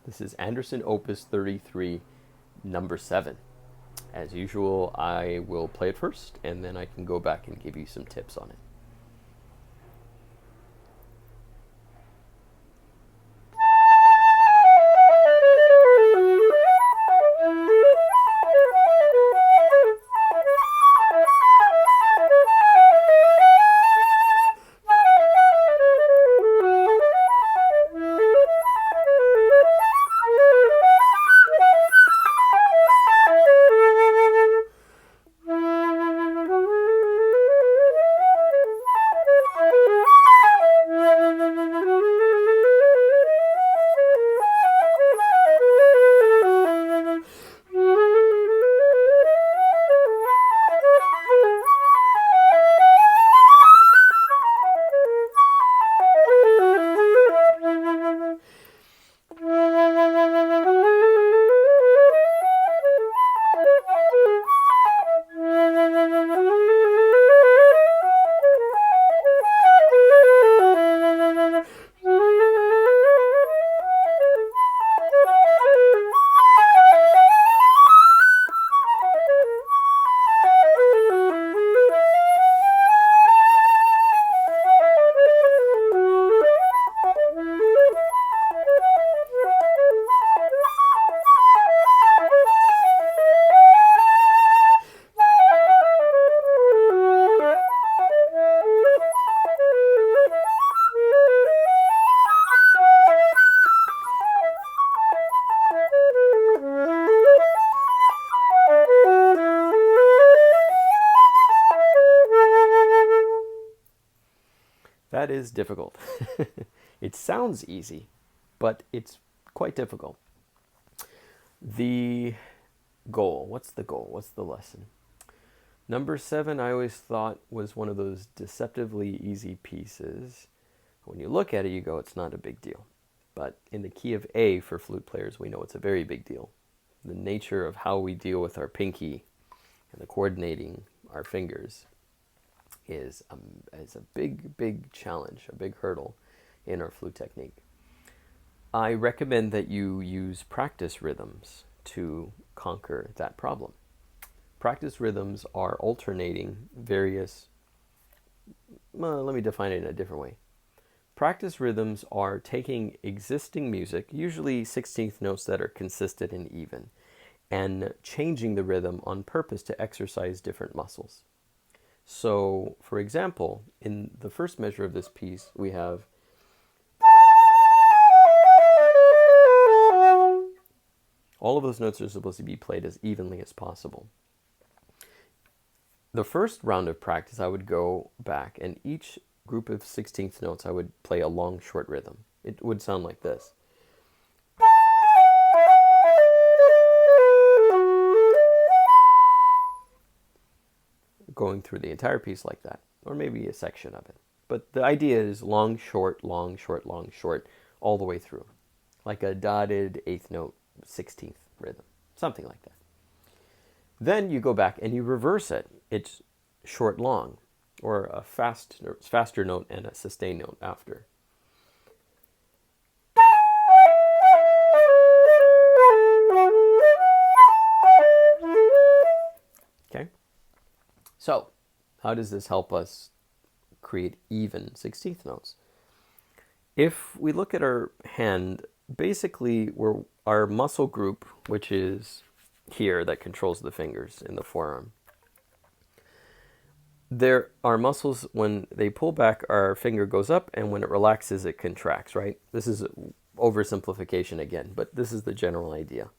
This is Andersen Opus 33, number 7. As usual, I will play it first, and then I can go back and give you some tips on it. That is difficult. It sounds easy, but it's quite difficult. The goal. What's the goal? What's the lesson? Number 7, I always thought was one of those deceptively easy pieces. When you look at it, you go, it's not a big deal. But in the key of A for flute players, we know it's a very big deal. The nature of how we deal with our pinky and the coordinating our fingers is a big challenge, a big hurdle in our flute technique. I recommend that you use practice rhythms to conquer that problem. Practice rhythms are alternating various, well, let me define it in a different way. Practice rhythms are taking existing music, usually 16th notes that are consistent and even, and changing the rhythm on purpose to exercise different muscles. So, for example, in the first measure of this piece, we have all of those notes are supposed to be played as evenly as possible. The first round of practice, I would go back, and each group of 16th notes, I would play a long, short rhythm. It would sound like this. Going through the entire piece like that, or maybe a section of it. But the idea is long, short, long, short, long, short, all the way through. Like a dotted 8th note, 16th rhythm. Something like that. Then you go back and you reverse it. It's short, long, or a faster note and a sustained note after. Okay? So, how does this help us create even 16th notes? If we look at our hand, basically our muscle group, which is here that controls the fingers in the forearm, there are muscles, when they pull back, our finger goes up, and when it relaxes, it contracts, right? This is oversimplification again, but this is the general idea.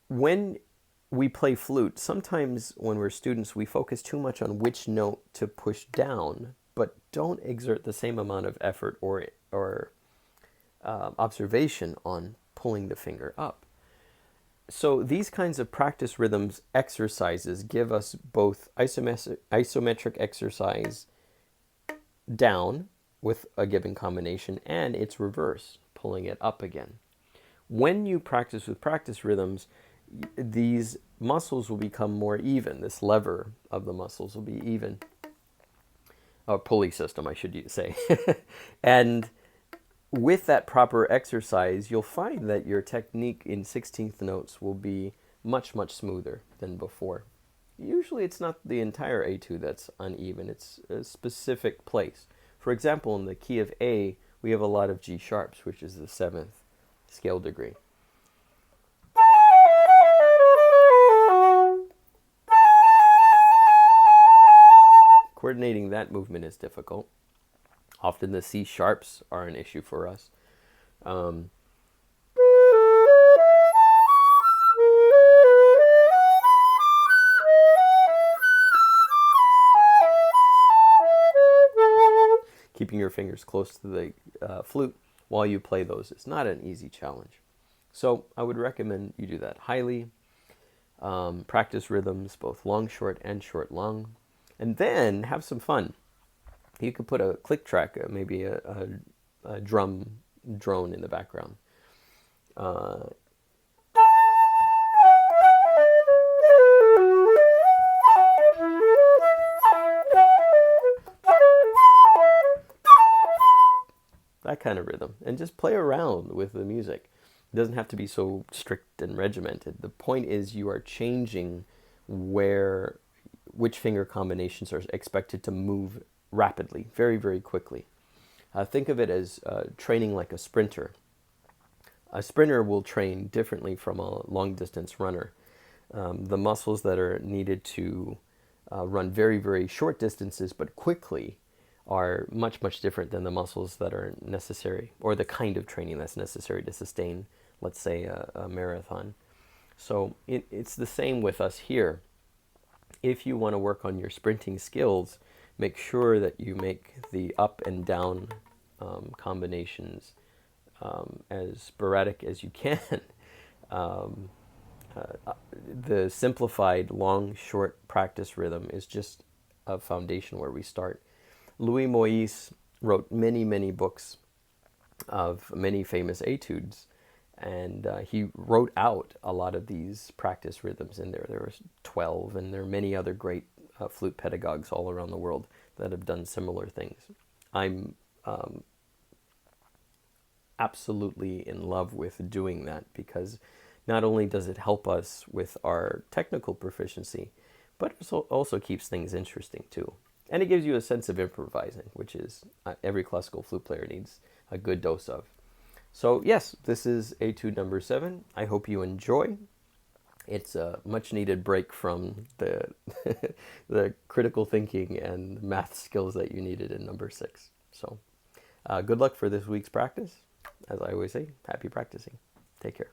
When we play flute, sometimes when we're students, we focus too much on which note to push down, but don't exert the same amount of effort or observation on pulling the finger up. So these kinds of practice rhythms exercises give us both isometric exercise down with a given combination, and its reverse, pulling it up again. When you practice with practice rhythms, these muscles will become more even. This lever of the muscles will be even. A pulley system, I should say. And with that proper exercise, you'll find that your technique in 16th notes will be much, much smoother than before. Usually it's not the entire etude that's uneven, it's a specific place. For example, in the key of A, we have a lot of G sharps, which is the 7th scale degree. Coordinating that movement is difficult. Often the C sharps are an issue for us. Keeping your fingers close to the flute while you play those is not an easy challenge. So I would recommend you do that highly. Practice rhythms, both long, short, and short, long. And then have some fun. You could put a click track, maybe a drum drone in the background. That kind of rhythm. And just play around with the music. It doesn't have to be so strict and regimented. The point is you are changing which finger combinations are expected to move rapidly, very, very quickly. Think of it as training like a sprinter. A sprinter will train differently from a long-distance runner. The muscles that are needed to run very, very short distances but quickly are much, much different than the muscles that are necessary, or the kind of training that's necessary to sustain, let's say, a marathon. So it's the same with us here. If you want to work on your sprinting skills, make sure that you make the up and down combinations as sporadic as you can. The simplified long-short practice rhythm is just a foundation where we start. Louis Moïse wrote many, many books of many famous etudes, and he wrote out a lot of these practice rhythms in there. There were 12, and there are many other great flute pedagogues all around the world that have done similar things. I'm absolutely in love with doing that, because not only does it help us with our technical proficiency, but it also keeps things interesting too. And it gives you a sense of improvising, which is every classical flute player needs a good dose of. So yes, this is etude number 7. I hope you enjoy. It's a much needed break from the the critical thinking and math skills that you needed in number 6. So good luck for this week's practice. As I always say, happy practicing. Take care.